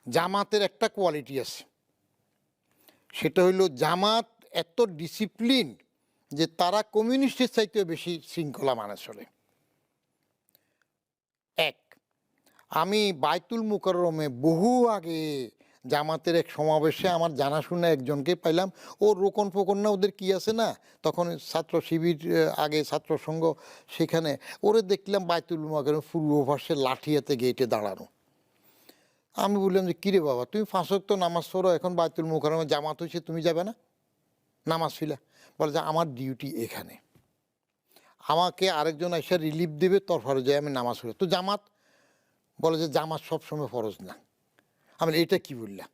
জামাতের একটা কোয়ালিটি আছে, সেটা হইল জামাত এত ডিসিপ্লিন যে তারা কমিউনিস্টের চাইতেও বেশি শৃঙ্খলা মানে চলে। এক, আমি বায়তুল মুকাররমে বহু আগে জামাতের এক সমাবেশে আমার জানাশোনা একজনকে পাইলাম। ও রোকন ফোকন না, ওদের কি আছে না তখন ছাত্র শিবির, আগে ছাত্র সংঘ, সেখানে ওরে দেখলাম বায়তুল মুকাররম পূর্ব পাশে লাঠি হাতে গেটে দাঁড়ানো। আমি বললাম যে কিরে বাবা, তুমি 5 ওয়াক্ত নামাজ পড়ো, এখন বায়তুল মুকাররমে জামাত হয়েছে, তুমি যাবে না নামাজ ফিলা? বলে যে আমার ডিউটি এখানে, আমাকে আরেকজন এসে রিলিফ দেবে, তারপরে যাই আমি নামাজ পড়ি। তো জামাত? বলে যে জামাত সবসময় ফরজ না। আমি এটা কি বললাম?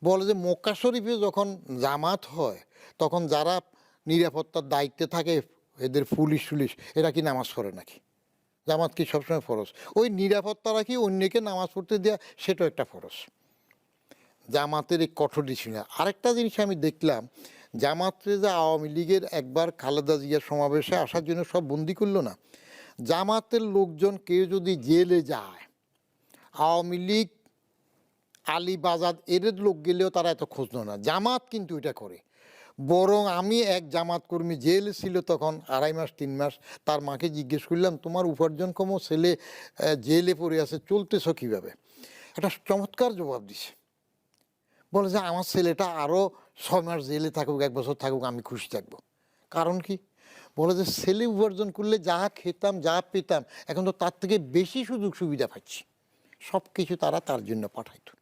বলে যে মক্কা শরীফে যখন জামাত হয় তখন যারা নিরাপত্তার দায়িত্বে থাকে, এদের পুলিশ টুলিশ, এরা কি নামাজ পড়ে নাকি? জামাত কি সবসময় ফরজ? ওই নিরাপত্তা রাখি অন্যকে নামাজ পড়তে দেওয়া, সেটাও একটা ফরজ। জামাতের এই কঠোর ডিসিপ্লিন। আরেকটা জিনিস আমি দেখলাম, জামাতে যে আওয়ামী লীগের একবার খালেদা জিয়ার সমাবেশে আসার জন্য সব বন্দি করলো না, জামাতের লোকজন কেউ যদি জেলে যায়, আওয়ামী লীগ, আলীবাজার এদের লোক গেলেও তারা এত খোঁজ না। জামাত কিন্তু এটা করে। বরং আমি এক জামাত কর্মী জেলে ছিল তখন 2.5 মাস 3 মাস, তার মাকে জিজ্ঞেস করলাম তোমার উপার্জনক্ষম ছেলে জেলে পড়ে আছে, চলতেছ কীভাবে? একটা চমৎকার জবাব দিছে। বলে যে আমার ছেলেটা আরও 6 মাস জেলে থাকুক, 1 বছর থাকুক, আমি খুশি থাকবো। কারণ কি? বলে যে ছেলে উপার্জন করলে যা খেতাম যা পেতাম, এখন তো তার থেকে বেশি সুযোগ সুবিধা পাচ্ছি। সব কিছু তারা তার জন্য পাঠাইতো।